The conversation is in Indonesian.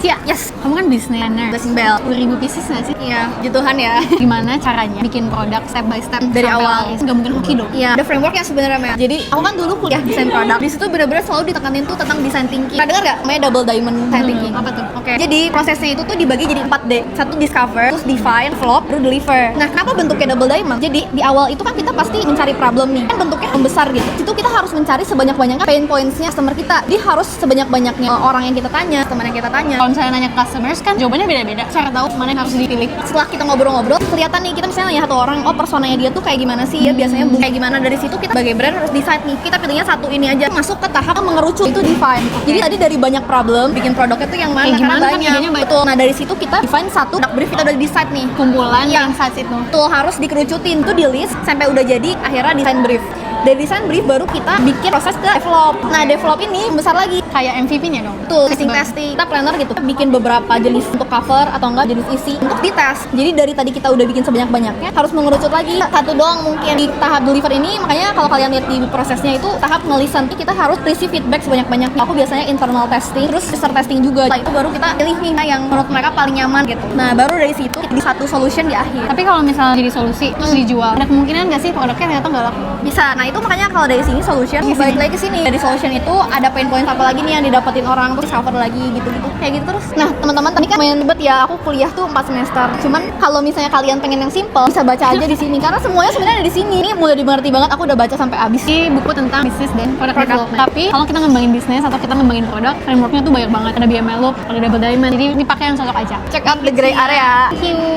Cia, yes. Kamu kan business planner. Blessing Bell. 10.000 pieces nggak sih? Iya, jutuhan ya. Gimana caranya bikin produk step by step Dari sampai awal. laris? Nggak mungkin hoki dong. Iya, ada framework yang sebenarnya Mel. Jadi aku kan dulu kuliah desain produk. Di situ benar-benar selalu ditekanin tuh tentang design thinking. Pernah dengar nggak? Namanya double diamond design thinking. Apa tuh? Oke. Jadi prosesnya itu tuh dibagi jadi 4D. Satu discover, terus define, develop, baru deliver. Nah, kenapa bentuknya double diamond? Jadi di awal itu kan kita pasti mencari problem nih. Kan bentuknya membesar gitu. Itu kita harus mencari sebanyak-banyaknya pain points-nya customer kita. Dia harus sebanyak-banyaknya orang yang kita tanya, teman yang kita tanya. Kalau misalnya nanya ke customers kan jawabannya beda-beda. Cara tahu mana yang harus dipilih. Setelah kita ngobrol-ngobrol, kelihatan nih kita misalnya nanya satu orang, oh personanya dia tuh kayak gimana sih? Ya biasanya kayak gimana. Dari situ kita sebagai brand harus decide nih. Kita pilihnya satu ini aja. Masuk ke tahap mengerucut itu define. Jadi tadi dari banyak problem bikin produknya tuh yang mana? Kayak gimana Karena kan idenya banyak. Betul. Nah dari situ kita define satu product brief, kita udah decide nih. Kumpulan Iya. insights itu. Betul, harus dikerucutin tuh di list sampai udah jadi akhirnya design brief. Dari design brief baru kita bikin proses ke develop. Nah develop ini besar lagi. Kayak MVP-nya dong. Betul, testing. Kita planner gitu, kita bikin beberapa jenis untuk cover atau enggak jenis isi untuk dites. Jadi dari tadi kita udah bikin sebanyak-banyaknya, harus mengerucut lagi. Satu doang mungkin di tahap deliver ini, makanya kalau kalian lihat di prosesnya itu tahap nge-listen, kita harus receive feedback sebanyak-banyaknya. Aku biasanya internal testing, terus user testing juga. Setelah itu baru kita pilih nih yang menurut mereka paling nyaman gitu. Nah baru dari situ di satu solution di akhir. Tapi kalau misalnya jadi solusi terus dijual, ada kemungkinan nggak sih produknya ternyata nggak laku? Bisa. Nah itu makanya kalau dari sini solution, balik lagi ke sini. Dari solution itu ada pain point apa lagi nih yang didapetin orang, terus cover lagi gitu-gitu. Kayak gitu terus. Nah teman-teman tadi kan main ribet ya, aku kuliah tuh 4 semester. Cuman kalau misalnya kalian pengen yang simple, bisa baca aja di sini. Karena semuanya sebenarnya ada di sini. Ini mudah dimengerti banget. Aku udah baca sampai habis. Ini buku tentang bisnis dan product development. Tapi kalau kita ngembangin bisnis atau kita ngembangin produk, frameworknya tuh banyak banget. Ada BML Loop, ada Double Diamond. Jadi ini pakai yang cocok aja. Check out the gray area. Thank you.